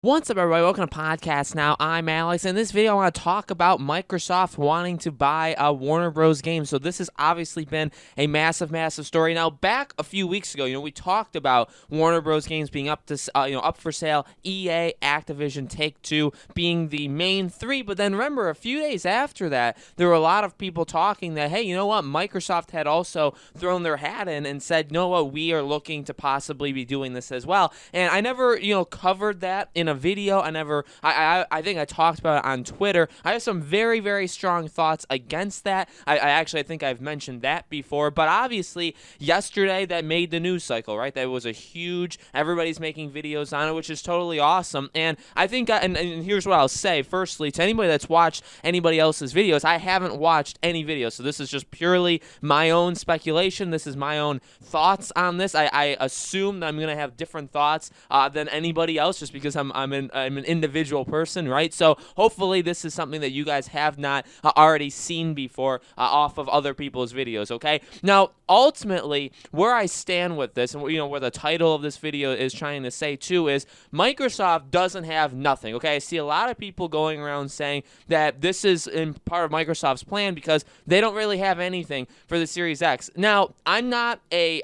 What's up, everybody? Welcome to Podcast Now. I'm Alex. In this video, I want to talk about Microsoft wanting to buy Warner Bros. Games. So this has obviously been a massive, massive story. Now, back a few weeks ago, we talked about Warner Bros. Games being up for sale. EA, Activision, Take-Two being the main three. But then remember, a few days after that, there were a lot of people talking that, hey, you know what? Microsoft had also thrown their hat in and said, you know what? We are looking to possibly be doing this as well. And I never, covered that in a video. I think I talked about it on Twitter. I have some very, very strong thoughts against that. I think I've mentioned that before, but obviously yesterday that made the news cycle, right? That was a huge, everybody's making videos on it, which is totally awesome. And I think, and here's what I'll say. Firstly, to anybody that's watched anybody else's videos, I haven't watched any videos, so this is just purely my own speculation. This is my own thoughts on this. I assume that I'm going to have different thoughts than anybody else just because I'm an individual person, right? So hopefully this is something that you guys have not already seen before off of other people's videos, okay? Now, ultimately, where I stand with this, and where the title of this video is trying to say too, is Microsoft doesn't have nothing, okay? I see a lot of people going around saying that this is in part of Microsoft's plan because they don't really have anything for the Series X. Now, I'm not a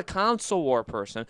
console war person.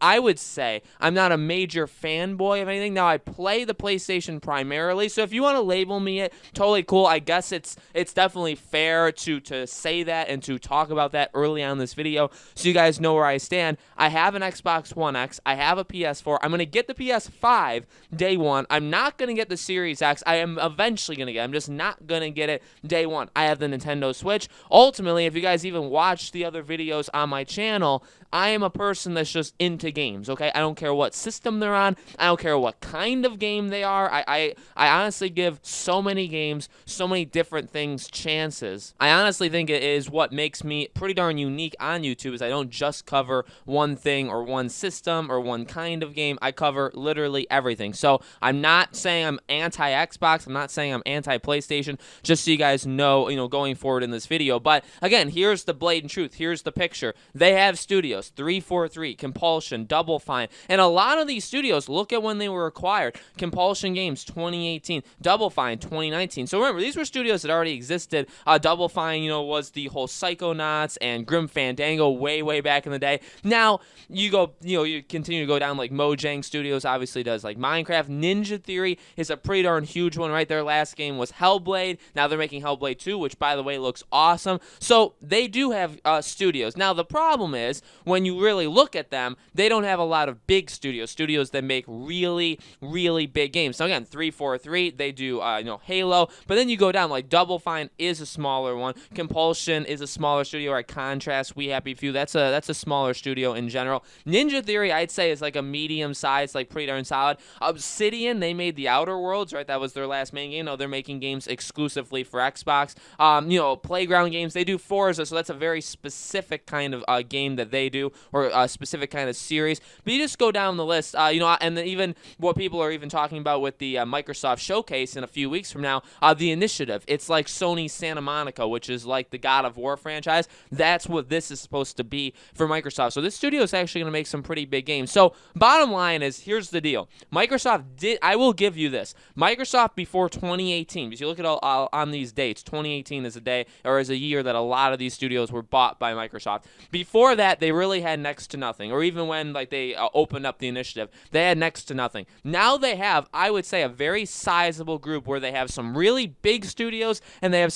I would say I'm not a major fanboy of anything. Now, I play the PlayStation primarily, so if you want to label me it, totally cool. I guess it's definitely fair to say that and to talk about that early on in this video so you guys know where I stand. I have an Xbox One X. I have a PS4. I'm going to get the PS5 day one. I'm not going to get the Series X. I am eventually going to get it. I'm just not going to get it day one. I have the Nintendo Switch. Ultimately, if you guys even watch the other videos on my channel, I am a person that's just into games, okay? I don't care what system they're on. I don't care what kind of game they are. I honestly give so many games, so many different things chances. I honestly think it is what makes me pretty darn unique on YouTube is I don't just cover one thing or one system or one kind of game. I cover literally everything. So I'm not saying I'm anti-Xbox. I'm not saying I'm anti-PlayStation, just so you guys know, going forward in this video. But again, here's the blatant truth. Here's the picture. They have studios. 343, Compulsion, Double Fine, and a lot of these studios, look at when they were acquired. Compulsion Games, 2018, Double Fine, 2019. So remember, these were studios that already existed. Double Fine, was the whole Psychonauts and Grim Fandango way back in the day. Now, you continue to go down like Mojang Studios, obviously does like Minecraft. Ninja Theory is a pretty darn huge one, right? Their last game was Hellblade. Now they're making Hellblade 2, which, by the way, looks awesome. So they do have studios. Now, the problem is, when you really look at them, they don't have a lot of big studios that make really, really big games. So again, 343, they do, Halo, but then you go down, like Double Fine is a smaller one. Compulsion is a smaller studio, or Contrast, We Happy Few, that's a smaller studio in general. Ninja Theory, I'd say, is like a medium size, like pretty darn solid. Obsidian, they made the Outer Worlds, right? That was their last main game. No, they're making games exclusively for Xbox. Playground games, they do Forza, so that's a very specific kind of game that they do, or a specific kind of series. But you just go down the list, and then even what people are even talking about with the Microsoft Showcase in a few weeks from now, the Initiative. It's like Sony's Santa Monica, which is like the God of War franchise. That's what this is supposed to be for Microsoft. So this studio is actually going to make some pretty big games. So bottom line is, here's the deal. I will give you this. Microsoft before 2018, because you look at all on these dates, 2018 is a year that a lot of these studios were bought by Microsoft. Before that, they really had next to nothing, or even when they opened up the Initiative, they had next to nothing. Now they have, I would say, a very sizable group where they have some really big studios, and they have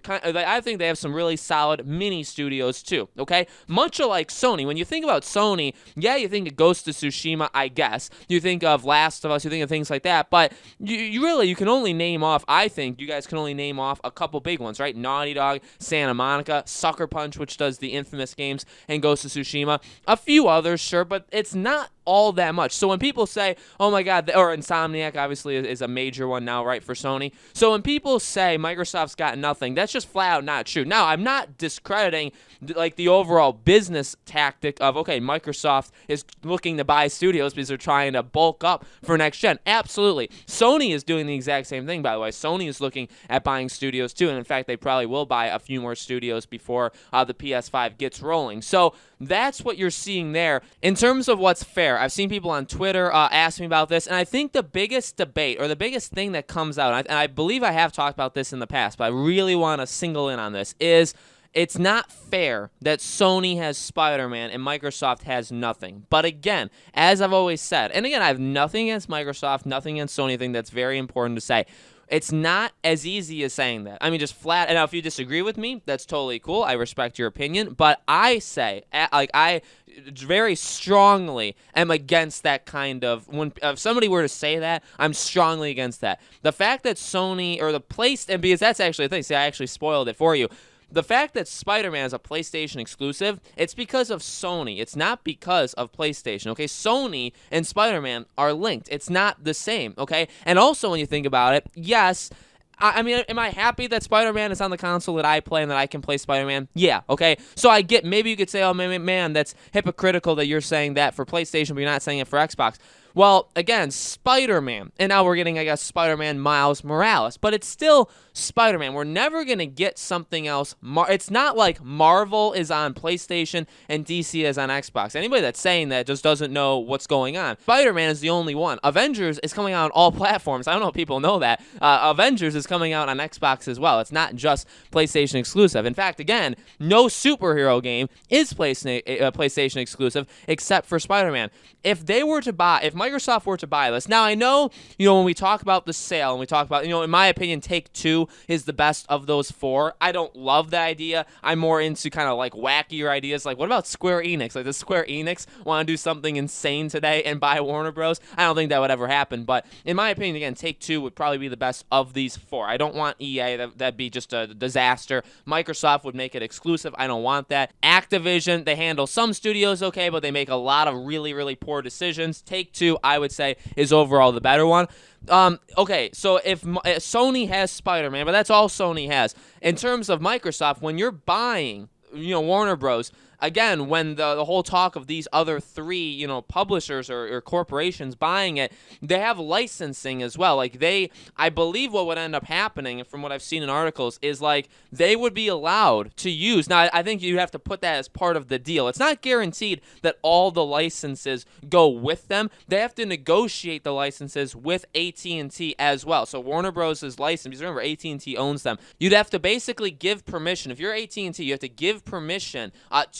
I think they have some really solid mini studios too, okay? Much like Sony. When you think about Sony, yeah, you think of Ghost of Tsushima, I guess. You think of Last of Us, you think of things like that, but you can only name off, I think you guys can only name off a couple big ones, right? Naughty Dog, Santa Monica, Sucker Punch, which does the infamous games, and Ghost of Tsushima. A few others, sure, but it's not all that much. So when people say, oh my God, or Insomniac obviously is a major one now, right, for Sony. So when people say Microsoft's got nothing, that's just flat out not true. Now, I'm not discrediting like the overall business tactic of, okay, Microsoft is looking to buy studios because they're trying to bulk up for next gen. Absolutely. Sony is doing the exact same thing, by the way. Sony is looking at buying studios too, and in fact, they probably will buy a few more studios before the PS5 gets rolling. So that's what you're seeing there. In terms of what's fair, I've seen people on Twitter ask me about this, and I think the biggest debate or the biggest thing that comes out, and I believe I have talked about this in the past, but I really want to single in on this, is it's not fair that Sony has Spider-Man and Microsoft has nothing. But again, as I've always said, and again, I have nothing against Microsoft, nothing against Sony. I think that's very important to say. It's not as easy as saying that. I mean, just flat. And now, if you disagree with me, that's totally cool. I respect your opinion. But I say, I very strongly am against that kind of. When if somebody were to say that, I'm strongly against that. The fact that Sony or the PlayStation, because that's actually the thing. See, I actually spoiled it for you. The fact that Spider-Man is a PlayStation exclusive, it's because of Sony. It's not because of PlayStation, okay? Sony and Spider-Man are linked. It's not the same, okay? And also, when you think about it, yes, I mean, am I happy that Spider-Man is on the console that I play and that I can play Spider-Man? Yeah, okay? So I get, maybe you could say, oh, man, that's hypocritical that you're saying that for PlayStation, but you're not saying it for Xbox. Well, again, Spider-Man, and now we're getting, I guess, Spider-Man Miles Morales, but it's still Spider-Man. We're never going to get something else. It's not like Marvel is on PlayStation and DC is on Xbox. Anybody that's saying that just doesn't know what's going on. Spider-Man is the only one. Avengers is coming out on all platforms. I don't know if people know that. Avengers is coming out on Xbox as well. It's not just PlayStation exclusive. In fact, again, no superhero game is PlayStation exclusive except for Spider-Man. If Microsoft were to buy this, now I know, when we talk about the sale and we talk about, in my opinion, Take-Two is the best of those four. I don't love that idea. I'm more into kind of like wackier ideas. Like, what about Square Enix? Like, does Square Enix want to do something insane today and buy Warner Bros? I don't think that would ever happen. But in my opinion, again, Take-Two would probably be the best of these four. I don't want EA. That'd be just a disaster. Microsoft would make it exclusive. I don't want that. Activision, they handle some studios okay, but they make a lot of really, really poor decisions. Take-Two, I would say, is overall the better one. Okay, so if Sony has Spider-Man, but that's all Sony has. In terms of Microsoft, when you're buying, Warner Bros., again, when the whole talk of these other three, publishers or corporations buying it, they have licensing as well. Like, I believe what would end up happening, from what I've seen in articles, is like they would be allowed to use. Now, I think you have to put that as part of the deal. It's not guaranteed that all the licenses go with them. They have to negotiate the licenses with AT&T as well. So Warner Bros. Is licensed, because remember, AT&T owns them. You'd have to basically give permission. If you're AT&T, you have to give permission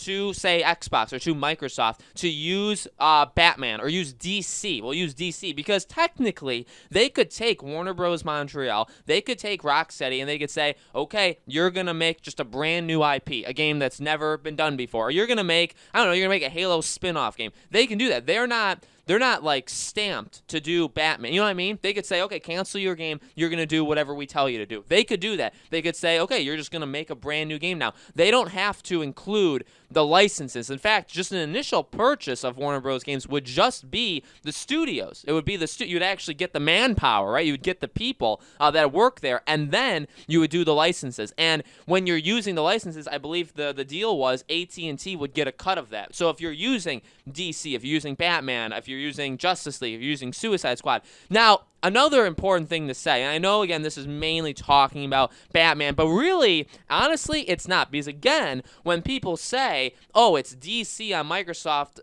to, say, Xbox or to Microsoft to use Batman or use DC. We'll use DC because technically they could take Warner Bros. Montreal, they could take Rocksteady, and they could say, okay, you're going to make just a brand new IP, a game that's never been done before. Or you're going to make, you're going to make a Halo spin-off game. They can do that. They're not like stamped to do Batman. You know what I mean? They could say, okay, cancel your game. You're going to do whatever we tell you to do. They could do that. They could say, okay, you're just going to make a brand new game now. They don't have to include the licenses. In fact, just an initial purchase of Warner Bros. Games would just be the studios. It would be you'd actually get the manpower, right? You would get the people that work there, and then you would do the licenses. And when you're using the licenses, I believe the deal was AT&T would get a cut of that. So if you're using DC, if you're using Batman, if you're using Justice League, if you're using Suicide Squad. Now, another important thing to say, and I know, again, this is mainly talking about Batman, but really, honestly, it's not. Because, again, when people say, oh, it's DC on Microsoft,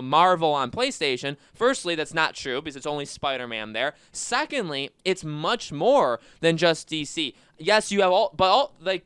Marvel on PlayStation, firstly, that's not true because it's only Spider-Man there. Secondly, it's much more than just DC. Yes, you have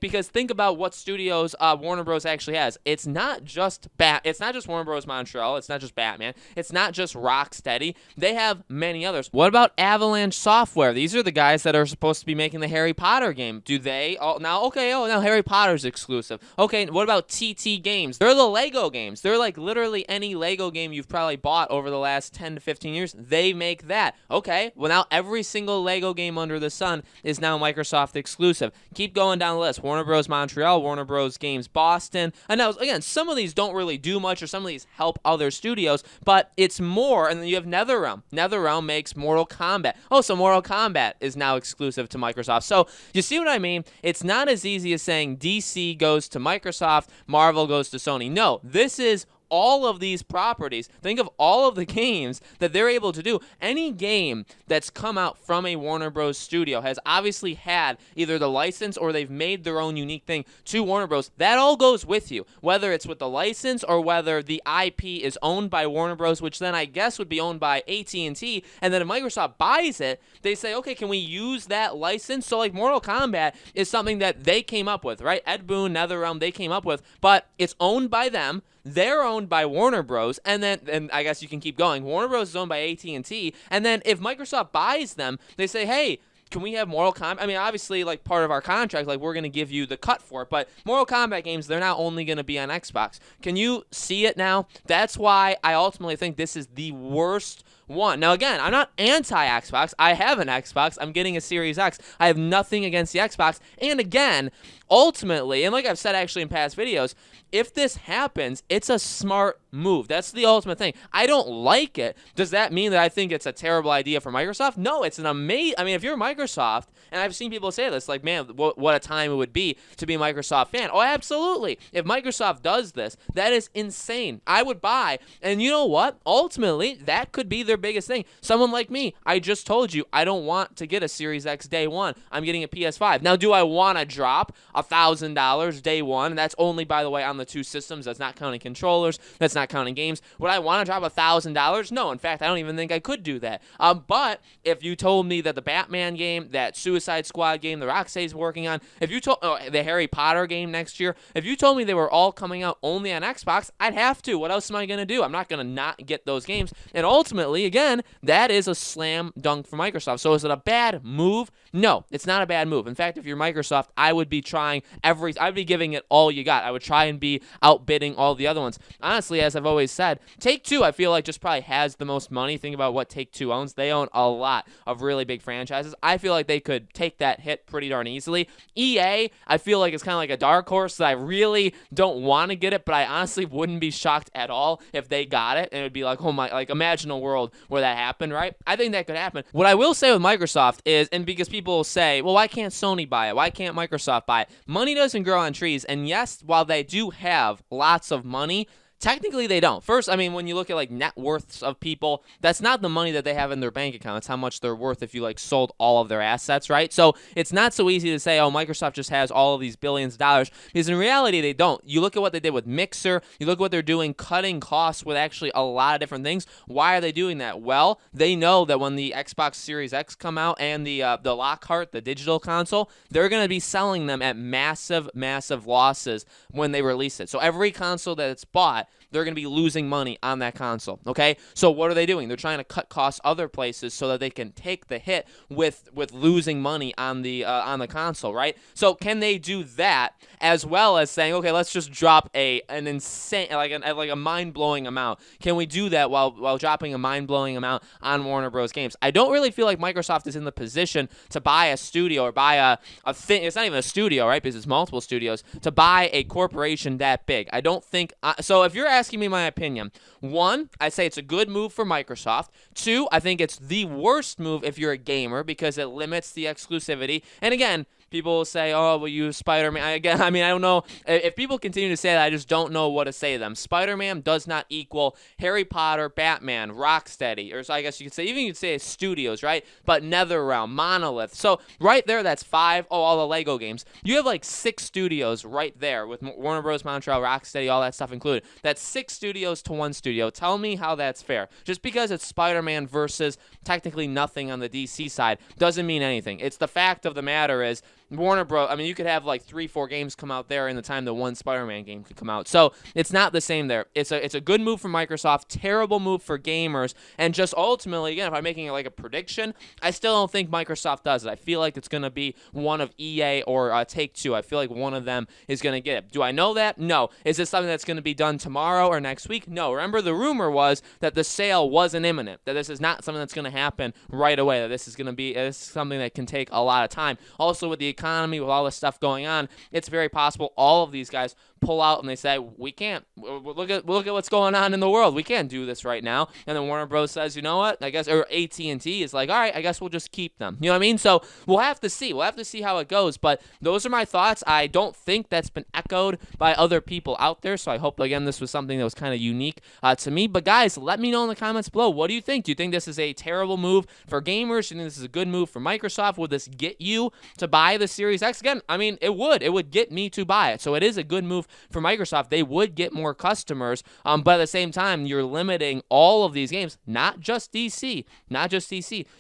because think about what studios Warner Bros. Actually has. It's not just Warner Bros. Montreal. It's not just Batman. It's not just Rocksteady. They have many others. What about Avalanche Software? These are the guys that are supposed to be making the Harry Potter game. Do they? Now Harry Potter's exclusive. Okay, what about TT Games? They're the Lego games. They're like literally any Lego game you've probably bought over the last 10 to 15 years. They make that. Okay, well now every single Lego game under the sun is now Microsoft exclusive. Keep going down the list. Warner Bros. Montreal, Warner Bros. Games Boston. And now, again, some of these don't really do much, or some of these help other studios, but it's more. And then you have NetherRealm. NetherRealm makes Mortal Kombat. Oh, so Mortal Kombat is now exclusive to Microsoft. So you see what I mean? It's not as easy as saying DC goes to Microsoft, Marvel goes to Sony. No, this is all of these properties. Think of all of the games that they're able to do. Any game that's come out from a Warner Bros. Studio has obviously had either the license or they've made their own unique thing to Warner Bros. That all goes with you, whether it's with the license or whether the IP is owned by Warner Bros., which then I guess would be owned by AT&T, and then if Microsoft buys it, they say, okay, can we use that license? So like Mortal Kombat is something that they came up with, right? Ed Boon, NetherRealm, they came up with, but it's owned by them. They're owned by Warner Bros. And I guess you can keep going. Warner Bros. Is owned by AT&T. And then if Microsoft buys them, they say, hey, can we have Mortal Kombat? I mean, obviously, like, part of our contract, like, we're going to give you the cut for it. But Mortal Kombat games, they're not only going to be on Xbox. Can you see it now? That's why I ultimately think this is the worst one. Now, again, I'm not anti-Xbox. I have an Xbox. I'm getting a Series X. I have nothing against the Xbox. And again, ultimately, and like I've said actually in past videos, if this happens, it's a smart move. That's the ultimate thing. I don't like it. Does that mean that I think it's a terrible idea for Microsoft? No, it's an amazing. I mean, if you're Microsoft, and I've seen people say this, like, man, what a time it would be to be a Microsoft fan. Oh, absolutely. If Microsoft does this, that is insane. I would buy. And you know what? Ultimately, that could be their biggest thing. Someone like me, I just told you, I don't want to get a Series X day one. I'm getting a PS5. Now, do I want to drop $1,000 day one? And that's only, by the way, on the two systems. That's not counting controllers. That's not counting games. Would I want to drop $1,000? No. In fact, I don't even think I could do that. But if you told me that the Batman game, that Suicide Squad game, the Rocksteady's working on, if you told the Harry Potter game next year, if you told me they were all coming out only on Xbox, I'd have to. What else am I going to do? I'm not going to not get those games. And ultimately, again, that is a slam dunk for Microsoft. So is it a bad move? No, it's not a bad move. In fact, if you're Microsoft, I would be trying I'd be giving it all you got. I would try and be outbidding all the other ones. Honestly, as I've always said, Take-Two, I feel like, just probably has the most money. Think about what Take-Two owns. They own a lot of really big franchises. I feel like they could take that hit pretty darn easily. EA, I feel like it's kind of like a dark horse that I really don't want to get it, but I honestly wouldn't be shocked at all if they got it, and it would be like, oh my, like, imagine a world where that happened, right? I think that could happen. What I will say with Microsoft is, and because people say, well, why can't Sony buy it? Why can't Microsoft buy it? Money doesn't grow on trees, and yes, while they do have lots of money, technically, they don't. First, I mean, when you look at, like, net worths of people, that's not the money that they have in their bank account. It's how much they're worth if you, like, sold all of their assets, right? So it's not so easy to say, oh, Microsoft just has all of these billions of dollars, because in reality, they don't. You look at what they did with Mixer. You look at what they're doing, cutting costs with actually a lot of different things. Why are they doing that? Well, they know that when the Xbox Series X come out and the Lockhart, the digital console, they're going to be selling them at massive, massive losses when they release it. So every console that it's bought, they're going to be losing money on that console, okay? So what are they doing? They're trying to cut costs other places so that they can take the hit with losing money on the console, right? So can they do that as well as saying, okay, let's just drop an insane, like a mind-blowing amount? Can we do that while dropping a mind-blowing amount on Warner Bros. Games? I don't really feel like Microsoft is in the position to buy a studio or buy a thing. It's not even a studio, right? Because it's multiple studios, to buy a corporation that big. I don't think so. If you're asking me my opinion, one, I say it's a good move for Microsoft. Two, I think it's the worst move if you're a gamer because it limits the exclusivity. And again, people will say, oh, well, you Spider-Man. Again, I mean, I don't know. If people continue to say that, I just don't know what to say to them. Spider-Man does not equal Harry Potter, Batman, Rocksteady, or so I guess you could say, even you could say studios, right? But NetherRealm, Monolith. So right there, that's five. Oh, all the Lego games. You have like 6 studios right there with Warner Bros. Montreal, Rocksteady, all that stuff included. That's 6 studios to 1 studio. Tell me how that's fair. Just because it's Spider-Man versus technically nothing on the DC side doesn't mean anything. It's the fact of the matter is, Warner Bros. I mean, you could have like 3-4 games come out there in the time that one Spider-Man game could come out. So it's not the same there. It's a good move for Microsoft, terrible move for gamers, and just ultimately, again, if I'm making like a prediction, I still don't think Microsoft does it. I feel like it's going to be one of EA or Take-Two. I feel like one of them is going to get it. Do I know that? No. Is this something that's going to be done tomorrow or next week? No. Remember, the rumor was that the sale wasn't imminent, that this is not something that's going to happen right away, that this is going to be something that can take a lot of time. Also, with the economy, with all this stuff going on, it's very possible all of these guys pull out and they say, we can't. Look at what's going on in the world. We can't do this right now. And then Warner Bros. Says, you know what? I guess, or AT&T is like, all right, I guess we'll just keep them. You know what I mean? So we'll have to see. We'll have to see how it goes. But those are my thoughts. I don't think that's been echoed by other people out there. So I hope, again, this was something that was kind of unique to me. But guys, let me know in the comments below. What do you think? Do you think this is a terrible move for gamers? Do you think this is a good move for Microsoft? Would this get you to buy the Series X? Again, I mean, it would. It would get me to buy it. So it is a good move for Microsoft. They would get more customers. But at the same time, you're limiting all of these games, not just DC.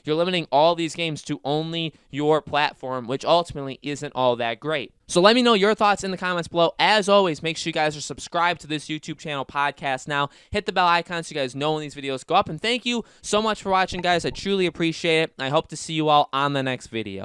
You're limiting all these games to only your platform, which ultimately isn't all that great. So let me know your thoughts in the comments below. As always, make sure you guys are subscribed to this YouTube channel, Podcast Now. Hit the bell icon so you guys know when these videos go up. And thank you so much for watching, guys. I truly appreciate it. I hope to see you all on the next video.